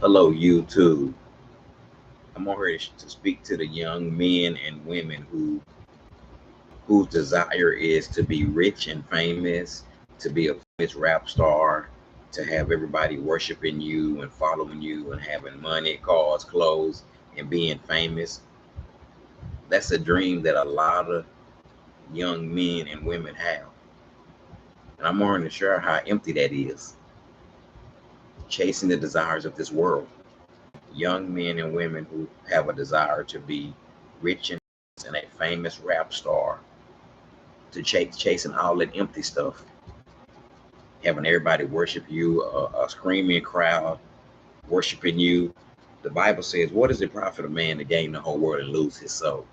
Hello, YouTube. I'm on here to speak to the young men and women whose desire is to be rich and famous, to be a famous rap star, to have everybody worshiping you and following you and having money, cars, clothes, and being famous. That's a dream that a lot of young men and women have. And I'm on to share how empty that is, chasing the desires of this world. Young men and women who have a desire to be rich and a famous rap star, to chasing all that empty stuff, having everybody worship you, a screaming crowd worshiping you. The Bible says, "What does it profit a man to gain the whole world and lose his soul?"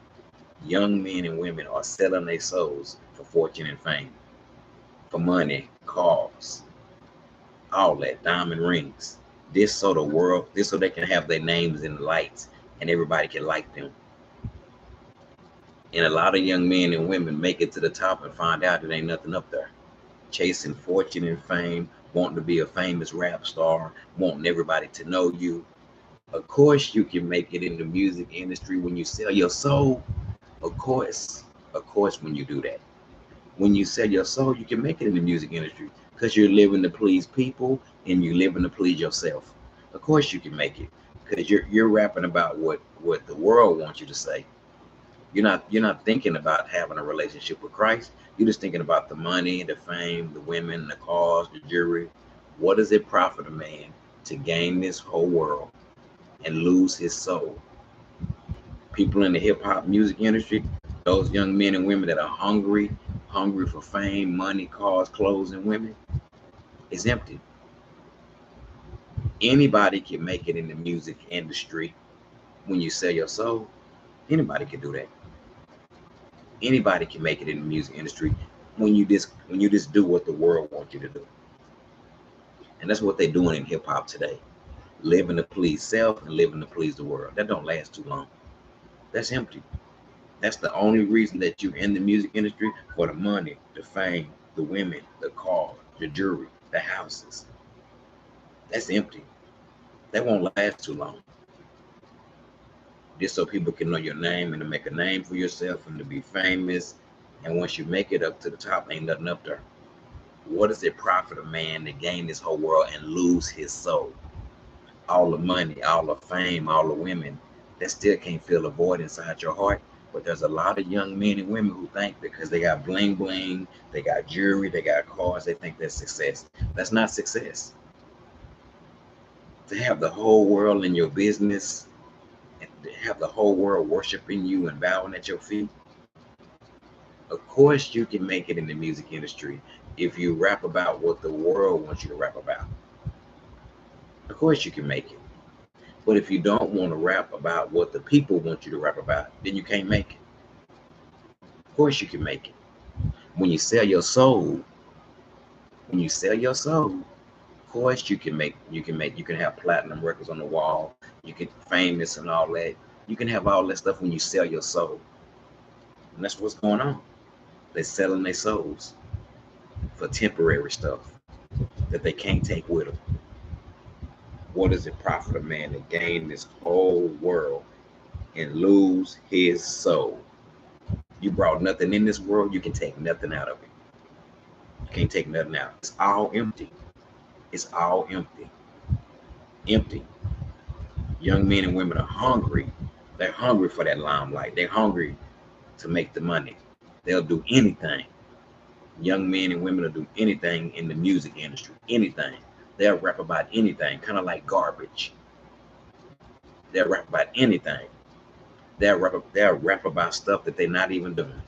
Young men and women are selling their souls for fortune and fame, for money, cars, all that, diamond rings. This so they can have their names in the lights and everybody can like them. And a lot of young men and women make it to the top and find out there ain't nothing up there. Chasing fortune and fame, wanting to be a famous rap star, wanting everybody to know you. Of course, you can make it in the music industry when you sell your soul. Of course, when you do that, when you sell your soul, you can make it in the music industry because you're living to please people and you're living to please yourself. Of course, you can make it because you're rapping about what the world wants you to say. You're not thinking about having a relationship with Christ. You're just thinking about the money, the fame, the women, the cars, the jewelry. What does it profit a man to gain this whole world and lose his soul? People in the hip hop music industry, those young men and women that are hungry for fame, money, cars, clothes, and women, is empty. Anybody can make it in the music industry when you sell your soul. Anybody can do that. Anybody can make it in the music industry when you just do what the world wants you to do. And that's what they're doing in hip hop today. Living to please self and living to please the world. That don't last too long. That's empty. That's the only reason that you're in the music industry, for the money, the fame, the women, the car, the jewelry, the houses. That's empty. That won't last too long. Just so people can know your name and to make a name for yourself and to be famous. And once you make it up to the top, ain't nothing up there. What does it profit a man to gain this whole world and lose his soul? All the money, all the fame, all the women, that still can't fill a void inside your heart. But there's a lot of young men and women who think because they got bling bling, they got jewelry, they got cars, they think that's success. That's not success. To have the whole world in your business and to have the whole world worshiping you and bowing at your feet, of course you can make it in the music industry if you rap about what the world wants you to rap about. Of course you can make it. But if you don't want to rap about what the people want you to rap about, then you can't make it. Of course you can make it. When you sell your soul, when you sell your soul, of course you can have platinum records on the wall, you can famous and all that. You can have all that stuff when you sell your soul. And that's what's going on. They're selling their souls for temporary stuff that they can't take with them. What does it profit a man to gain this whole world and lose his soul? You brought nothing in this world, you can take nothing out of it. You can't take nothing out. It's all empty. It's all empty. Empty. Young men and women are hungry. They're hungry for that limelight. They're hungry to make the money. They'll do anything. Young men and women will do anything in the music industry. Anything. They'll rap about anything, kind of like garbage. They'll rap about anything. They'll rap about stuff that they're not even doing.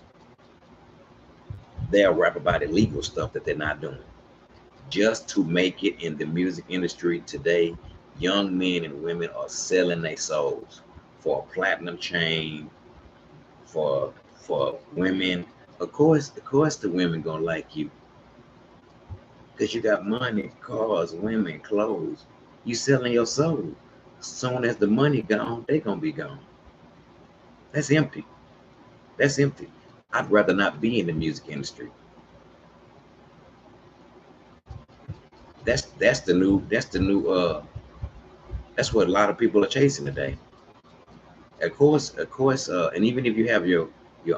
They'll rap about illegal stuff that they're not doing. Just to make it in the music industry today, young men and women are selling their souls for a platinum chain, for women. Of course, the women gonna like you because you got money, cars, women, clothes. You selling your soul. Soon as the money gone, they gonna be gone. That's empty. That's empty. I'd rather not be in the music industry. That's the new That's what a lot of people are chasing today. And even if you have your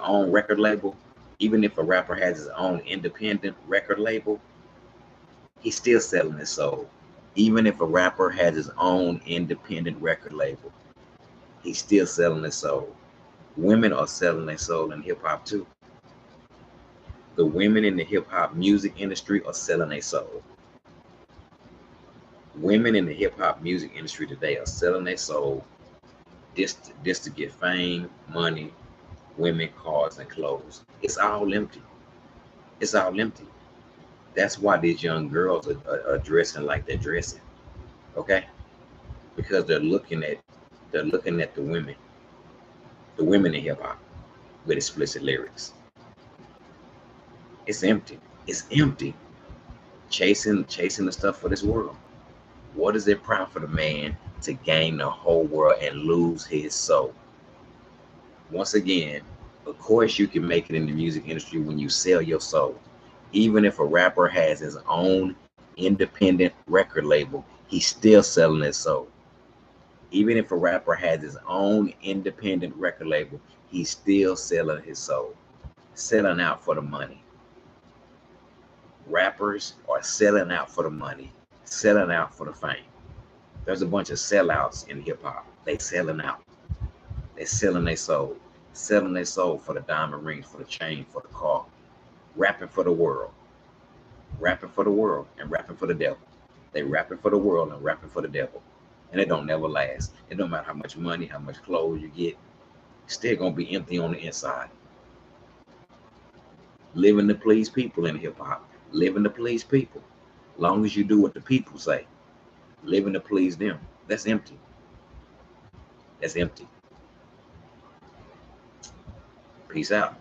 own record label, even if a rapper has his own independent record label, he's still selling his soul. Even if a rapper has his own independent record label, he's still selling his soul. Women are selling their soul in hip hop too. The women in the hip hop music industry are selling their soul. Women in the hip hop music industry today are selling their soul just to get fame, money, women, cars, and clothes. It's all empty. It's all empty. That's why these young girls are dressing like they're dressing. Okay, because they're looking at the women in hip hop with explicit lyrics. It's empty. It's empty. Chasing the stuff for this world. What is it profit a man to gain the whole world and lose his soul? Once again, of course you can make it in the music industry when you sell your soul. Even if a rapper has his own independent record label, he's still selling his soul. Even if a rapper has his own independent record label, he's still selling his soul, selling out for the money. Rappers are selling out for the money, selling out for the fame. There's a bunch of sellouts in hip hop. They selling out. They selling their soul for the diamond rings, for the chain, for the car, rapping for the world, rapping for the world, and rapping for the devil. They rapping for the world and rapping for the devil, and it don't never last. It don't matter how much money, how much clothes you get, it's still gonna be empty on the inside. Living to please people in hip hop, living to please people. Long as you do what the people say, living to please them, that's empty. That's empty. Peace out.